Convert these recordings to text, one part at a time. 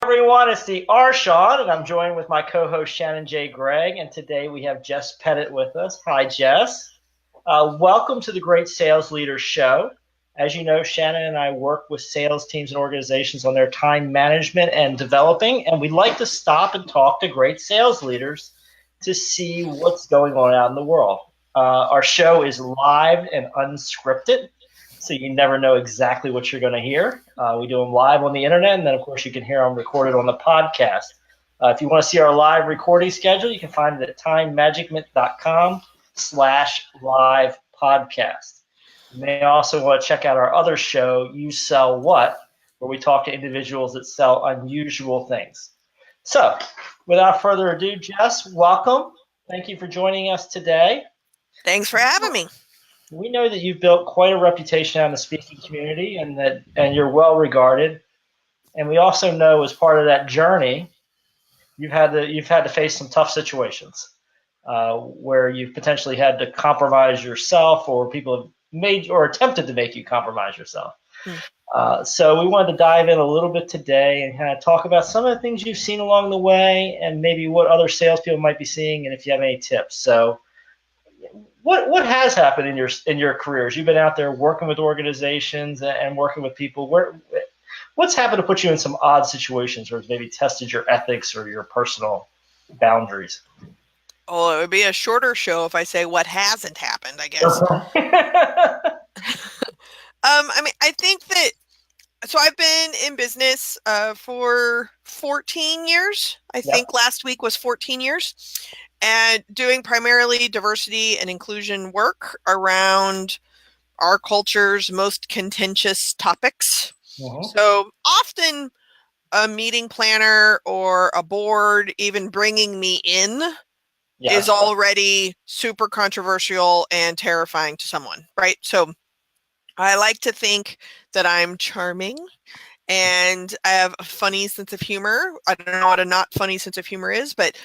everyone, it's the Shawn, and I'm joined with my co-host Shannon J, Gregg, and today we have Jess Pettit with us. Hi, Jess. Welcome to the Great Sales Leaders Show. As you know, Shannon and I work with sales teams and organizations on their time management and developing, and we like to stop and talk to great sales leaders to see what's going on out in the world. Our show is live and unscripted, so you never know exactly what you're going to hear. We do them live on the internet, and then, of course, you can hear them recorded on the podcast. If you want to see our live recording schedule, you can find it at timemagicment.com/live podcast. You may also want to check out our other show, You Sell What, where we talk to individuals that sell unusual things. So, without further ado, Jess, welcome. Thank you for joining us today. Thanks for having me. We know that you've built quite a reputation out in the speaking community, and you're well regarded. And we also know, as part of that journey, you've had to face some tough situations where you've potentially had to compromise yourself, or people have made or attempted to make you compromise yourself. So we wanted to dive in a little bit today and kind of talk about some of the things you've seen along the way, and maybe what other salespeople might be seeing, and if you have any tips. So, what has happened in your careers? You've been out there working with organizations and working with people. What's happened to put you in some odd situations where it's maybe tested your ethics or your personal boundaries? Oh, it would be a shorter show if I say what hasn't happened, I guess. I think that, so I've been in business for 14 years. I think last week was 14 years. And doing primarily diversity and inclusion work around our culture's most contentious topics. So often a meeting planner or a board even bringing me in is already super controversial and terrifying to someone, right? So I like to think that I'm charming and I have a funny sense of humor. I don't know what a not funny sense of humor is, but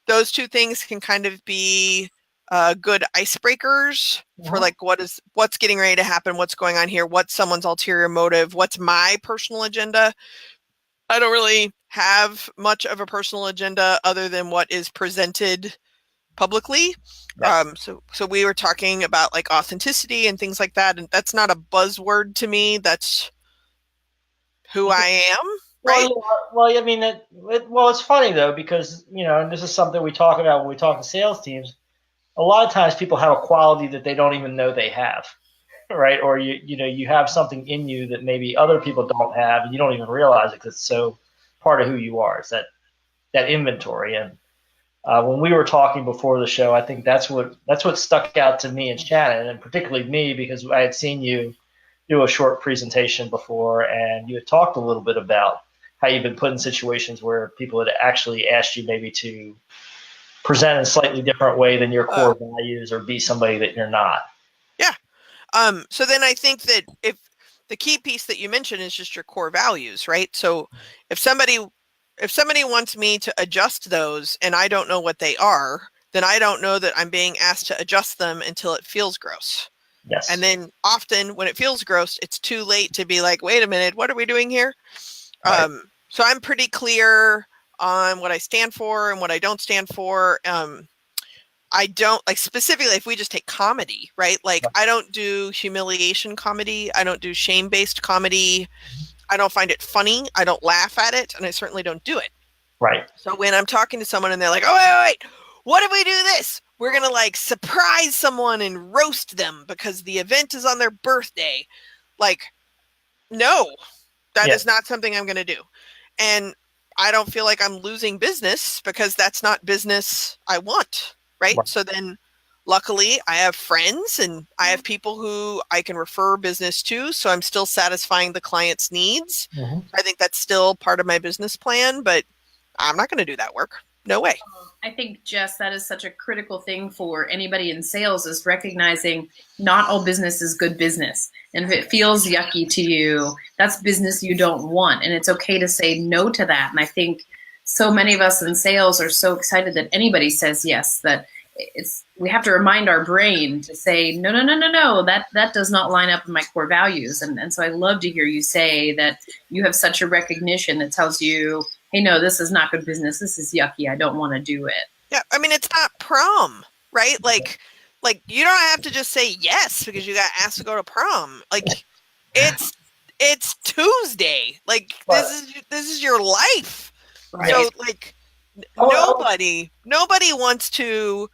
those two things can kind of be good icebreakers for like what's getting ready to happen, what's going on here, what's someone's ulterior motive, what's my personal agenda. I don't really have much of a personal agenda other than what is presented publicly. So we were talking about like authenticity and things like that, and that's not a buzzword to me. That's who I am. Right. Well, I mean, it's funny though, because, and this is something we talk about when we talk to sales teams. A lot of times people have a quality that they don't even know they have, right? Or you have something in you that maybe other people don't have, and you don't even realize it because it's so part of who you are. It's that inventory. And when we were talking before the show, I think that's what stuck out to me and Shannon, and particularly me, because I had seen you do a short presentation before, and you had talked a little bit about how you've been put in situations where people had actually asked you maybe to present in a slightly different way than your core values, or be somebody that you're not. Yeah. So then I think that if the key piece that you mentioned is just your core values, right? So if somebody wants me to adjust those and I don't know what they are, then I don't know that I'm being asked to adjust them until it feels gross. Yes. And then often when it feels gross, it's too late to be like, wait a minute, what are we doing here? Right. So I'm pretty clear on what I stand for and what I don't stand for. I don't, like, specifically if we just take comedy, right? Like I don't do humiliation comedy. I don't do shame-based comedy. I don't find it funny. I don't laugh at it. And I certainly don't do it. Right. So when I'm talking to someone and they're like, oh, wait, what if we do this? We're going to like surprise someone and roast them because the event is on their birthday. Like, no, that is not something I'm going to do. And I don't feel like I'm losing business because that's not business I want. Right. So then luckily I have friends and I have people who I can refer business to. So I'm still satisfying the client's needs. I think that's still part of my business plan, but I'm not going to do that work. No way. I think, Jess, that is such a critical thing for anybody in sales, is recognizing not all business is good business. And if it feels yucky to you, that's business you don't want. And it's okay to say no to that. And I think so many of us in sales are so excited that anybody says yes, that we have to remind our brain to say, no, that does not line up with my core values. And so I love to hear you say that you have such a recognition that tells you, hey, no, this is not good business. This is yucky. I don't want to do it. Yeah. I mean, it's not prom, right? Like you don't have to just say yes because you got asked to go to prom. Like it's Tuesday. Like this is your life. Right. So like nobody wants to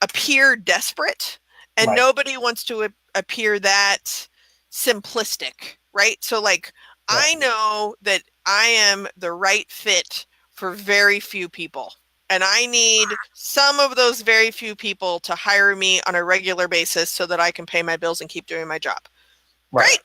appear desperate, and nobody wants to appear that simplistic, right? So like I know that I am the right fit for very few people, and I need some of those very few people to hire me on a regular basis so that I can pay my bills and keep doing my job. Right.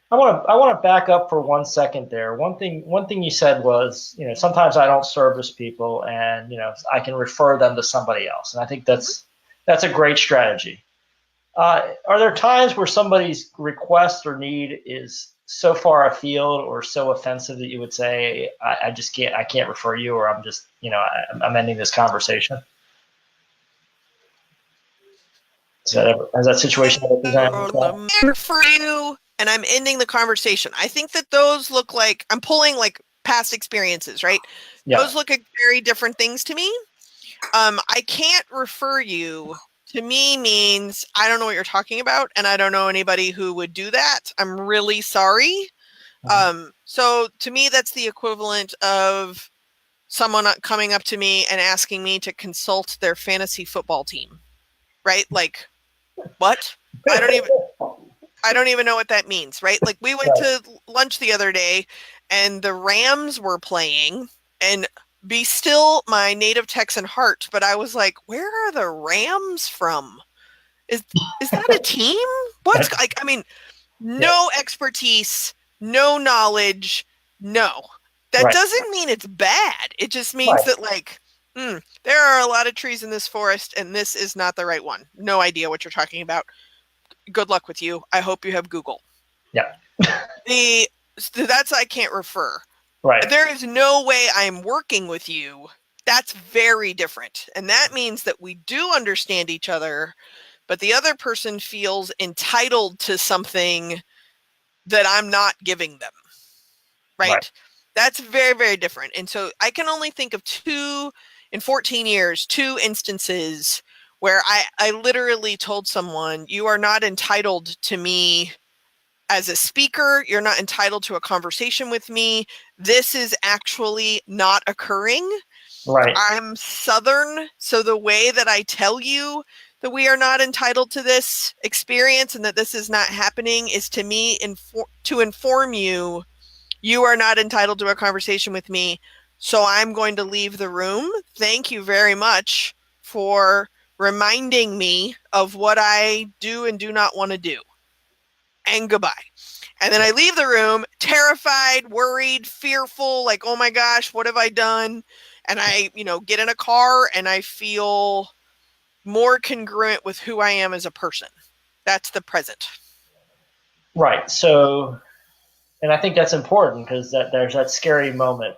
I want to back up for 1 second there. One thing you said was, sometimes I don't service people, and I can refer them to somebody else, and I think that's a great strategy. Are there times where somebody's request or need is so far afield or so offensive that you would say, I can't refer you, or I'm just, I'm ending this conversation? Has that situation ever presented for you, and I'm ending the conversation? I think that those look like I'm pulling like past experiences, right? Yeah. Those look like very different things to me. I can't refer you to me means I don't know what you're talking about, and I don't know anybody who would do that. I'm really sorry. So to me, that's the equivalent of someone coming up to me and asking me to consult their fantasy football team, right? Like, what? I don't even know what that means, right? Like we went to lunch the other day and the Rams were playing, and be still my native Texan heart, but I was like, where are the Rams from? Is that a team? What's like, I mean, no expertise, no knowledge, no. That doesn't mean it's bad. It just means that like, there are a lot of trees in this forest and this is not the right one. No idea what you're talking about. Good luck with you. I hope you have Google. Yeah. That's I can't refer. Right. There is no way I'm working with you. That's very different. And that means that we do understand each other, but the other person feels entitled to something that I'm not giving them. Right? That's very, very different. And so I can only think of in 14 years, 2 instances where I literally told someone, you are not entitled to me as a speaker. You're not entitled to a conversation with me. This is actually not occurring. Right. I'm Southern, so the way that I tell you that we are not entitled to this experience and that this is not happening is to me to inform you, you are not entitled to a conversation with me. So I'm going to leave the room. Thank you very much for reminding me of what I do and do not want to do. And goodbye. And then I leave the room terrified, worried, fearful, like, oh my gosh, what have I done? And I, get in a car and I feel more congruent with who I am as a person. That's the present. Right. So, and I think that's important because there's that scary moment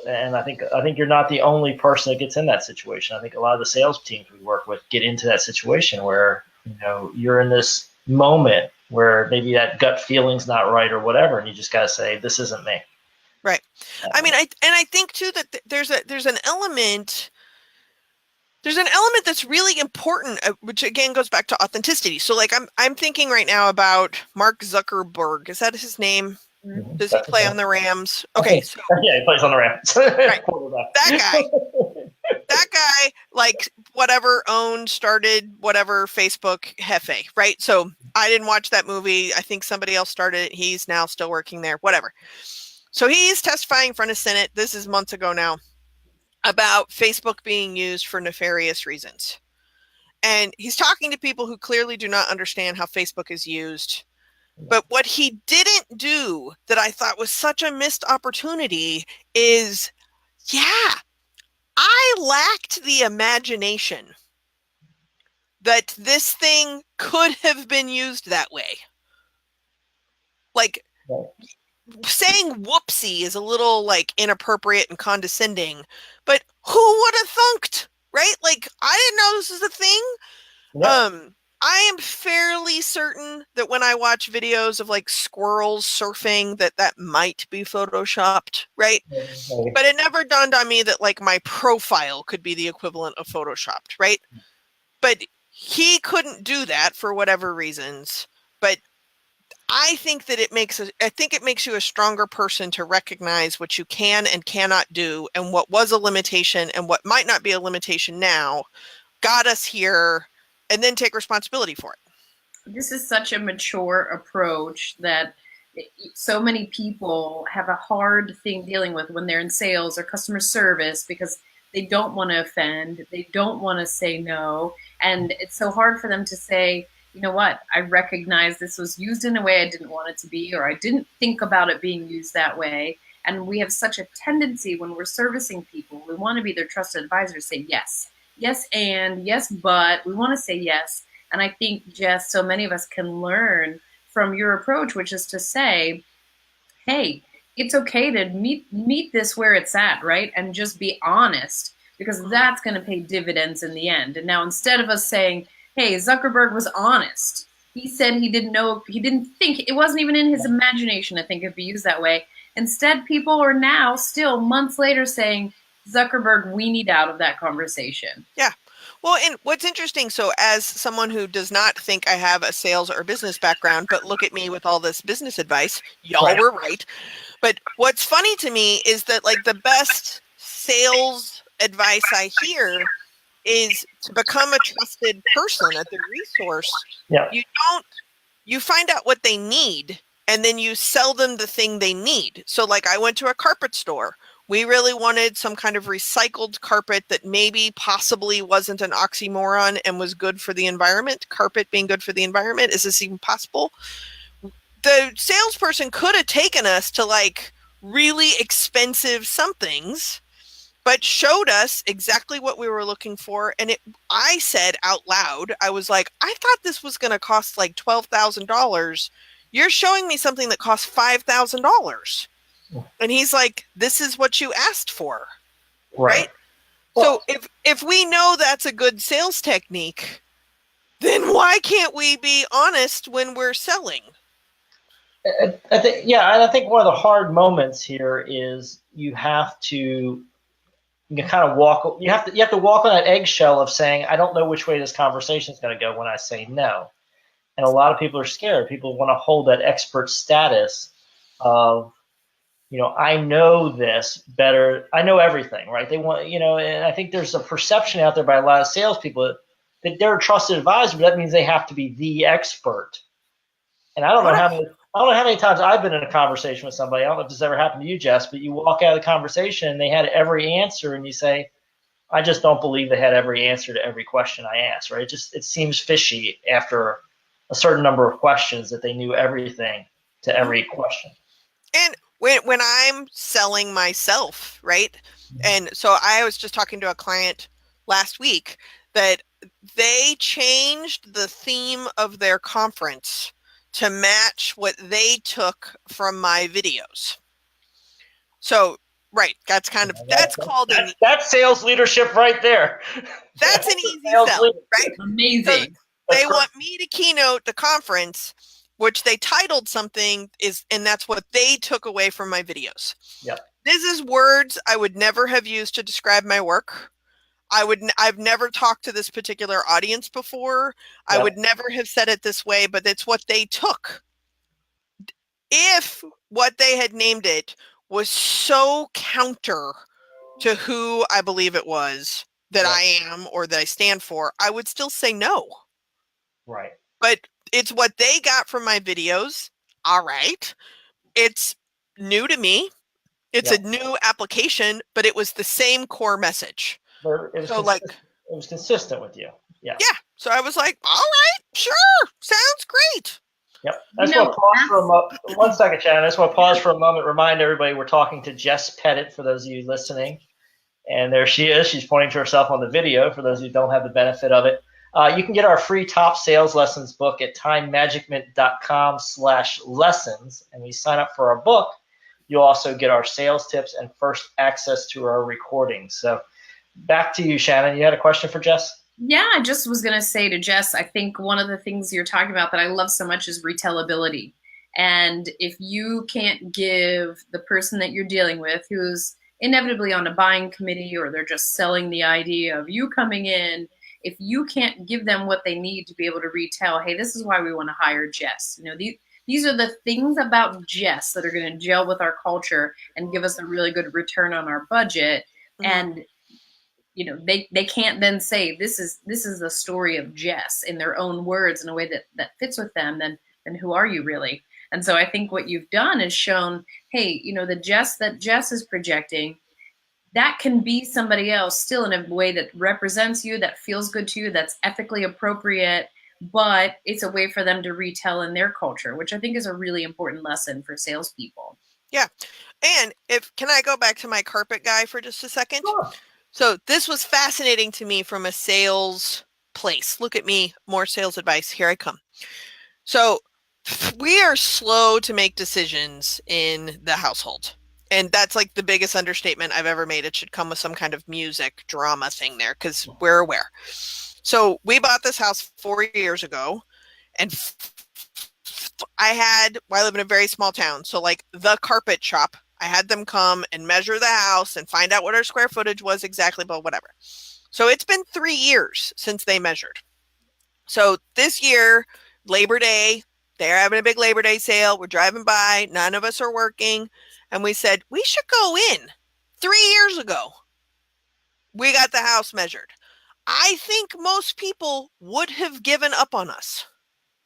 and I think you're not the only person that gets in that situation. I think a lot of the sales teams we work with get into that situation where, you're in this moment where maybe that gut feeling's not right or whatever, and you just got to say, this isn't me. Right. I mean, I think too that there's an element that's really important, which again goes back to authenticity. So like I'm thinking right now about Mark Zuckerberg. Is that his name? Mm-hmm. Does he play on the Rams? Okay. So, yeah, he plays on the Rams. Right. That guy, like whatever started whatever Facebook Hefe, right? So I didn't watch that movie. I think somebody else started it. He's now still working there, whatever. So he's testifying in front of Senate. This is months ago now about Facebook being used for nefarious reasons. And he's talking to people who clearly do not understand how Facebook is used. But what he didn't do that I thought was such a missed opportunity is, I lacked the imagination that this thing could have been used that way. Like, saying whoopsie is a little like inappropriate and condescending, but who would have thunked, right? Like, I didn't know this was a thing. Yep. I am fairly certain that when I watch videos of like squirrels surfing, that might be photoshopped, right? Okay. But it never dawned on me that like my profile could be the equivalent of photoshopped, right? But he couldn't do that for whatever reasons. But I think that it makes you a stronger person to recognize what you can and cannot do, and what was a limitation and what might not be a limitation now got us here, and then take responsibility for it. This is such a mature approach that so many people have a hard thing dealing with when they're in sales or customer service, because they don't want to offend, they don't want to say no, and it's so hard for them to say, you know what, I recognize this was used in a way I didn't want it to be, or I didn't think about it being used that way. And we have such a tendency when we're servicing people, we want to be their trusted advisor, to say yes, yes, and yes, but we want to say yes. And I think, Jess, so many of us can learn from your approach, which is to say, hey, it's okay to meet this where it's at, right? And just be honest, because that's going to pay dividends in the end. And now, instead of us saying, hey, Zuckerberg was honest, he said he didn't know, he didn't think, it wasn't even in his imagination, I think, it'd be used that way. Instead, people are now still months later saying, Zuckerberg, we need out of that conversation. Yeah. Well, and what's interesting, so as someone who does not think I have a sales or business background, but look at me with all this business advice, y'all were right. But what's funny to me is that like the best sales advice I hear is to become a trusted person at the resource. Yeah. You find out what they need, and then you sell them the thing they need. So like I went to a carpet store. We really wanted some kind of recycled carpet that maybe possibly wasn't an oxymoron and was good for the environment. Carpet being good for the environment. Is this even possible? The salesperson could have taken us to like really expensive somethings, but showed us exactly what we were looking for. And I said out loud, I was like, I thought this was going to cost like $12,000. You're showing me something that costs $5,000. And he's like, this is what you asked for. Right? Well, so if we know that's a good sales technique, then why can't we be honest when we're selling? I think one of the hard moments here is you have to kind of walk. You have to walk on that eggshell of saying, I don't know which way this conversation is going to go when I say no. And a lot of people are scared. People want to hold that expert status of, I know this better. I know everything, right? They want, and I think there's a perception out there by a lot of salespeople that they're a trusted advisor, but that means they have to be the expert. And I don't know how many times I've been in a conversation with somebody. I don't know if this ever happened to you, Jess, but you walk out of the conversation and they had every answer, and you say, I just don't believe they had every answer to every question I asked, right? It seems fishy after a certain number of questions that they knew everything to every question. And when I'm selling myself, right? And so I was just talking to a client last week that they changed the theme of their conference to match what they took from my videos. So, right, that's sales leadership right there. That's an easy sell, right? Amazing. So they want me to keynote the conference, which they titled something and that's what they took away from my videos. Yeah. This is words I would never have used to describe my work. I've never talked to this particular audience before. Yep. I would never have said it this way, but it's what they took. If what they had named it was so counter to who I believe it was that I am or that I stand for, I would still say no. Right. But it's what they got from my videos. All right. It's new to me. It's a new application, but it was the same core message. It was consistent with you. Yeah. Yeah. So I was like, all right, sure. Sounds great. Yep. I just want to pause for a moment. 1 second, Shannon. I just want to pause for a moment. Remind everybody we're talking to Jess Pettit, for those of you listening. And there she is. She's pointing to herself on the video for those who don't have the benefit of it. You can get our free top sales lessons book at timemagicment.com/lessons. And when you sign up for our book, you'll also get our sales tips and first access to our recordings. So back to you, Shannon. You had a question for Jess? Yeah, I just was going to say to Jess, I think one of the things you're talking about that I love so much is retellability. And if you can't give the person that you're dealing with, who's inevitably on a buying committee, or they're just selling the idea of you coming in, if you can't give them what they need to be able to retell, hey, this is why we want to hire Jess. You know, these are the things about Jess that are going to gel with our culture and give us a really good return on our budget. Mm-hmm. And you know, they can't then say this is the story of Jess in their own words in a way that fits with them, then who are you really? And so I think what you've done is shown, hey, you know, the Jess that Jess is projecting, that can be somebody else still in a way that represents you, that feels good to you, that's ethically appropriate, but it's a way for them to retell in their culture, which I think is a really important lesson for salespeople. Yeah. And can I go back to my carpet guy for just a second? Sure. So this was fascinating to me from a sales place. Look at me, more sales advice. Here I come. So we are slow to make decisions in the household. And that's like the biggest understatement I've ever made. It should come with some kind of music drama thing there because we're aware. So we bought this house 4 years ago, and I live in a very small town. So like the carpet shop, I had them come and measure the house and find out what our square footage was exactly, but whatever. So it's been 3 years since they measured. So this year, Labor Day, they're having a big Labor Day sale. We're driving by. None of us are working. And we said, we should go in. 3 years ago, we got the house measured. I think most people would have given up on us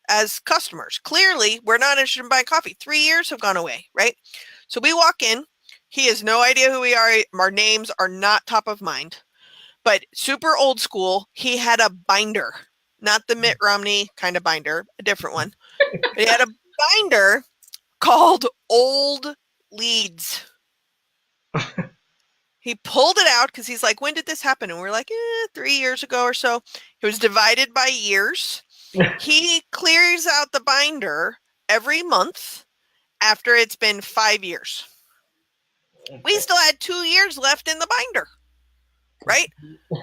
as customers. Clearly, we're not interested in buying coffee. 3 years have gone away, right? So we walk in. He has no idea who we are. Our names are not top of mind, but super old school. He had a binder, not the Mitt Romney kind of binder, a different one. He had a binder called Old Leads. He pulled it out because he's like, when did this happen? And we're like, 3 years ago or so. It was divided by years. He clears out the binder every month after it's been 5 years. Okay. We still had 2 years left in the binder, right?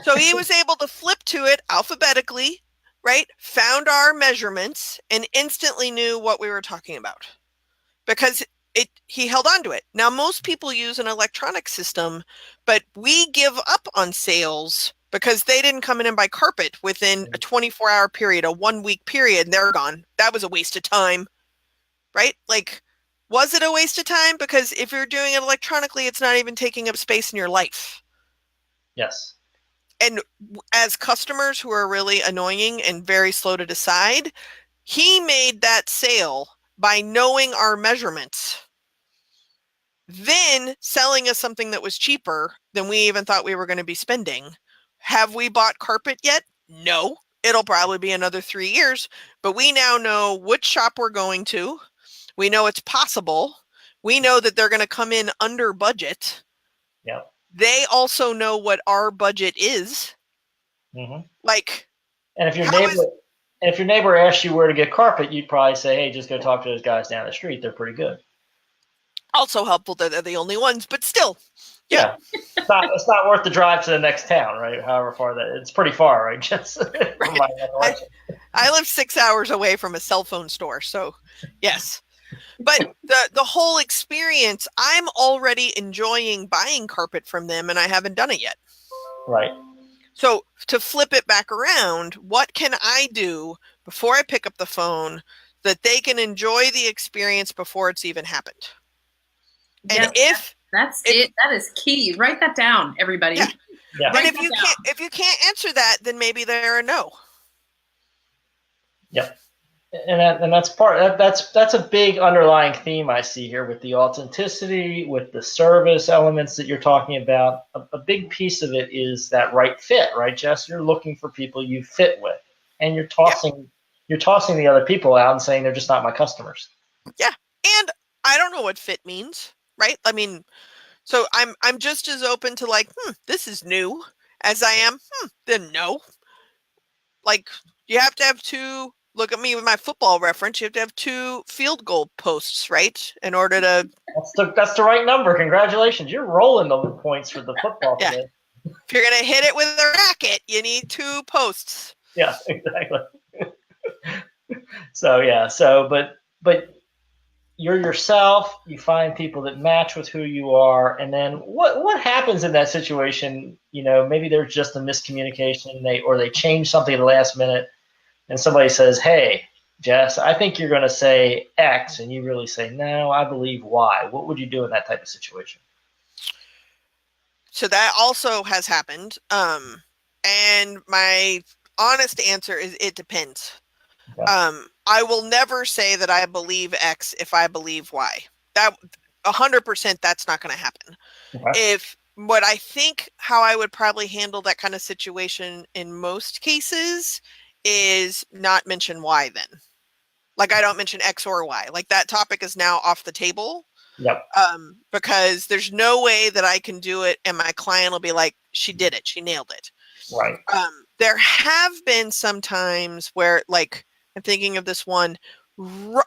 So he was able to flip to it alphabetically, right? Found our measurements and instantly knew what we were talking about because he held on to it. Now, most people use an electronic system, but we give up on sales because they didn't come in and buy carpet within a 24-hour period, a 1-week period, and they're gone. That was a waste of time, right? Like, was it a waste of time? Because if you're doing it electronically, it's not even taking up space in your life. Yes. And as customers who are really annoying and very slow to decide, he made that sale by knowing our measurements, then selling us something that was cheaper than we even thought we were going to be spending. Have we bought carpet yet? No. It'll probably be another 3 years, but we now know which shop we're going to. We know it's possible. We know that they're going to come in under budget. Yeah. They also know what our budget is. Mm-hmm. Like, and if your neighbor asks you where to get carpet, you'd probably say, "Hey, just go talk to those guys down the street. They're pretty good." Also helpful that they're the only ones, but still, yeah. It's not worth the drive to the next town, right? However far it's pretty far, right? Just right. I live 6 hours away from a cell phone store, so yes. But the whole experience, I'm already enjoying buying carpet from them, and I haven't done it yet. Right. So to flip it back around, what can I do before I pick up the phone that they can enjoy the experience before it's even happened? And that's it. That is key. Write that down, everybody. Yeah. And if you can't answer that, then maybe they're a no. Yep. And that's that's a big underlying theme I see here with the authenticity, with the service elements that you're talking about. A big piece of it is that right fit, right, Jess? You're looking for people you fit with, and you're tossing the other people out and saying they're just not my customers. Yeah, and I don't know what fit means, right? I mean, so I'm just as open to like, this is new as I am. Then no. Like, you have to have two. Look at me with my football reference. You have to have 2 field goal posts, right? In order to. That's the right number. Congratulations. You're rolling the points for the football today. If you're going to hit it with a racket, you need 2 posts. Yeah, exactly. But you're yourself, you find people that match with who you are, and then what happens in that situation? Maybe there's just a miscommunication, they change something at the last minute, and somebody says, "Hey, Jess, I think you're going to say X," and you really say, "No, I believe Y." What would you do in that type of situation? So that also has happened. And my honest answer is it depends. Okay. I will never say that I believe X if I believe Y. That 100% that's not going to happen. Okay. If what I think how I would probably handle that kind of situation in most cases is not mention Y then. Like I don't mention X or Y. Like that topic is now off the table. Yep. Because there's no way that I can do it and my client will be like, she did it. She nailed it. Right. There have been some times where, like, I'm thinking of this one.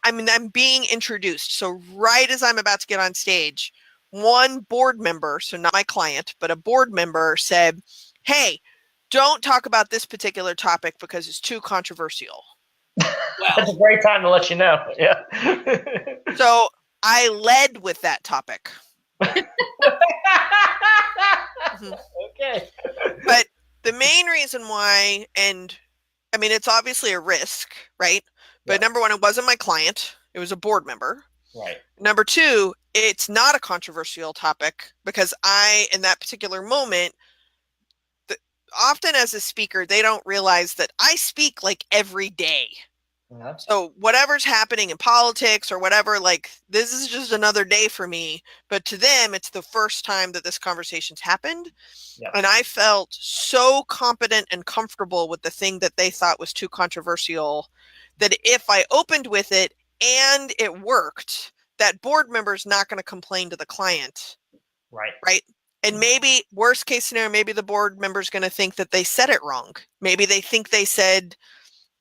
I'm being introduced. So right as I'm about to get on stage, one board member, so not my client, but a board member said, "Hey, don't talk about this particular topic because it's too controversial." Well, that's a great time to let you know. Yeah. So I led with that topic. Okay. But the main reason why, and I mean, it's obviously a risk, right? But yeah. Number one, it wasn't my client. It was a board member. Right. Number two, it's not a controversial topic because in that particular moment, often as a speaker, they don't realize that I speak like every day. Yeah. So whatever's happening in politics or whatever, like this is just another day for me. But to them, it's the first time that this conversation's happened. Yeah. And I felt so competent and comfortable with the thing that they thought was too controversial that if I opened with it and it worked, that board member's not going to complain to the client. Right. Right. And maybe worst case scenario, maybe the board member's going to think that they said it wrong. Maybe they think they said,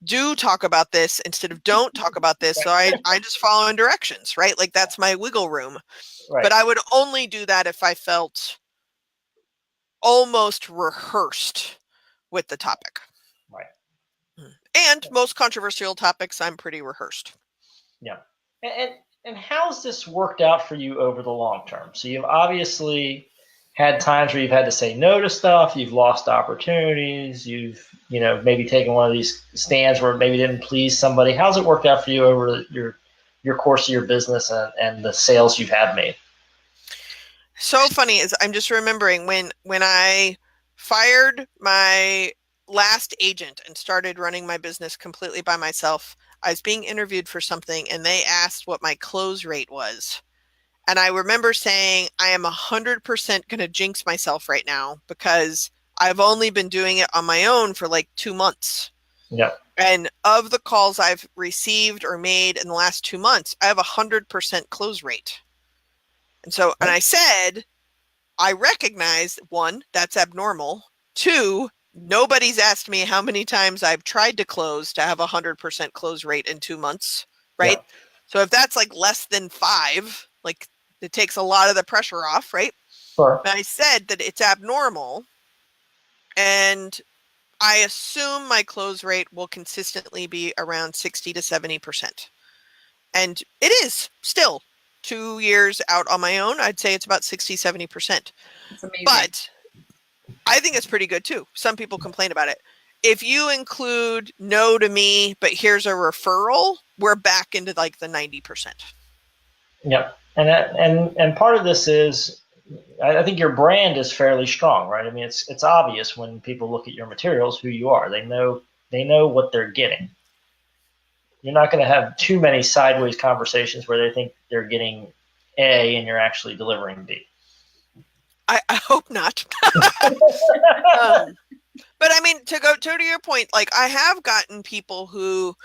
do talk about this instead of don't talk about this. So I just follow in directions, right? Like that's my wiggle room. Right. But I would only do that if I felt almost rehearsed with the topic. Right. And most controversial topics, I'm pretty rehearsed. Yeah. And how's this worked out for you over the long term? So you've obviously had times where you've had to say no to stuff, you've lost opportunities, you've maybe taken one of these stands where it maybe didn't please somebody. How's it worked out for you over your course of your business and the sales you've had made? So funny is I'm just remembering when I fired my last agent and started running my business completely by myself, I was being interviewed for something and they asked what my close rate was. And I remember saying, I am 100% going to jinx myself right now because I've only been doing it on my own for like 2 months. Yeah. And of the calls I've received or made in the last 2 months, I have 100% close rate. And so, and I said, I recognize, 1, that's abnormal. 2, nobody's asked me how many times I've tried to close to have 100% close rate in 2 months, right? Yeah. So if that's like less than 5, like it takes a lot of the pressure off, right? Sure. And I said that it's abnormal, and I assume my close rate will consistently be around 60 to 70%. And it is still 2 years out on my own. I'd say it's about 60, 70%. That's amazing. But I think it's pretty good too. Some people complain about it. If you include no to me, but here's a referral, we're back into like the 90%. Yep. And part of this is, I think your brand is fairly strong, right? I mean, it's obvious when people look at your materials who you are. They know what they're getting. You're not going to have too many sideways conversations where they think they're getting A and you're actually delivering B. I hope not. But I mean, to go to your point, like I have gotten people who,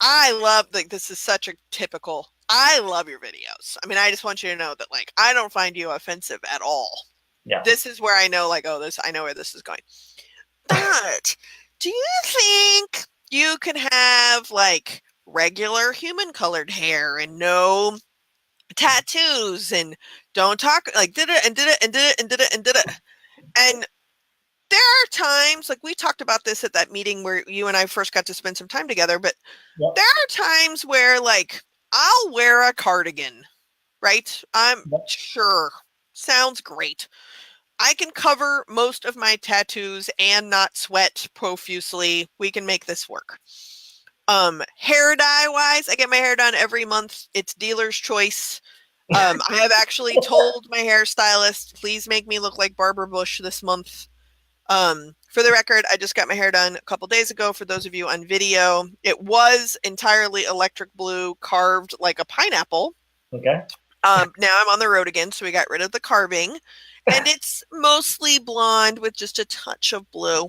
I love, like this is such a typical, I love your videos. I mean, I just want you to know that like, I don't find you offensive at all. Yeah. This is where I know like, oh, I know where this is going. But do you think you can have like regular human colored hair and no tattoos and don't talk like did it and did it and did it and did it and did it? And there are times, like we talked about this at that meeting where you and I first got to spend some time together, but there are times where like I'll wear a cardigan, right? I'm sure. Sounds great. I can cover most of my tattoos and not sweat profusely. We can make this work. Hair dye wise, I get my hair done every month. It's dealer's choice. I have actually told my hairstylist, please make me look like Barbara Bush this month. For the record, I just got my hair done a couple days ago. For those of you on video, it was entirely electric blue, carved like a pineapple. Okay. Now I'm on the road again, so we got rid of the carving, and it's mostly blonde with just a touch of blue.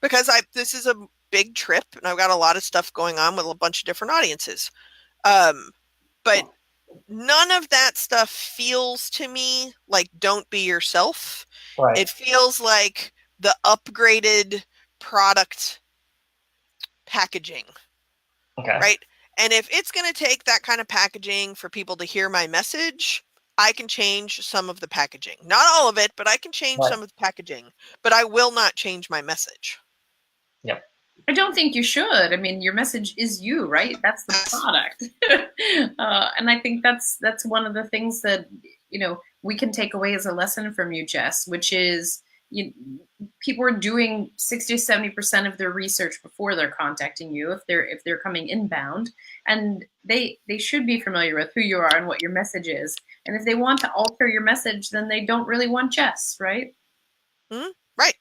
Because this is a big trip, and I've got a lot of stuff going on with a bunch of different audiences. But none of that stuff feels to me like don't be yourself. Right. It feels like the upgraded product packaging. Okay. Right. And if it's going to take that kind of packaging for people to hear my message, I can change some of the packaging. Not all of it, but I can change some of the packaging. But I will not change my message. Yep. I don't think you should. I mean, your message is you, right? That's the product. And I think that's one of the things that, we can take away as a lesson from you, Jess, which is people are doing 60 to 70% of their research before they're contacting you if they're coming inbound, and they should be familiar with who you are and what your message is. And if they want to alter your message, then they don't really want Jess, right? Mm-hmm. Right.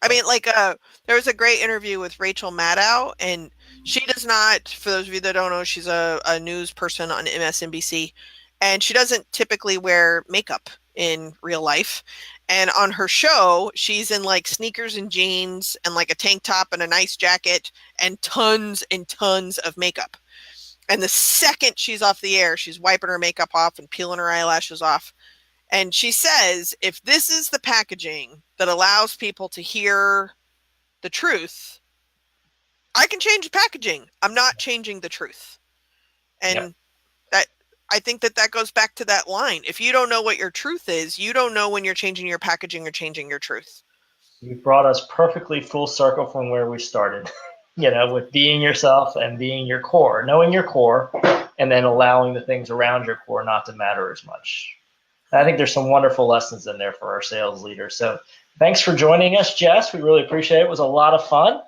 I mean, like, there was a great interview with Rachel Maddow, and she does not, for those of you that don't know, she's a news person on MSNBC, and she doesn't typically wear makeup in real life. And on her show, she's in like sneakers and jeans and like a tank top and a nice jacket and tons of makeup. And the second she's off the air, she's wiping her makeup off and peeling her eyelashes off. And she says, if this is the packaging that allows people to hear the truth, I can change the packaging. I'm not changing the truth. And I think that goes back to that line. If you don't know what your truth is, you don't know when you're changing your packaging or changing your truth. You brought us perfectly full circle from where we started, with being yourself and being your core, knowing your core, and then allowing the things around your core not to matter as much. I think there's some wonderful lessons in there for our sales leaders. So thanks for joining us, Jess. We really appreciate it. It was a lot of fun.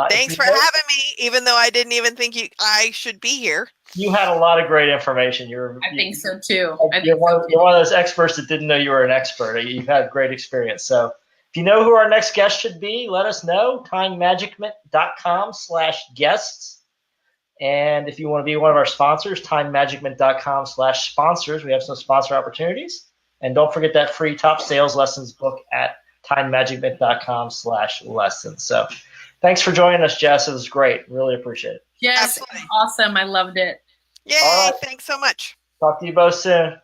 Thanks for having me, even though I didn't even think I should be here. You had a lot of great information. I think so too. You're one of those experts that didn't know you were an expert. You've had great experience. So if you know who our next guest should be, let us know. TimeMagicment.com/guests. And if you want to be one of our sponsors, TimeMagicment.com/sponsors. We have some sponsor opportunities. And don't forget that free top sales lessons book at TimeMagicment.com/lessons. So thanks for joining us, Jess. It was great. Really appreciate it. Yes, awesome. I loved it. Yay, right. Thanks so much. Talk to you both soon.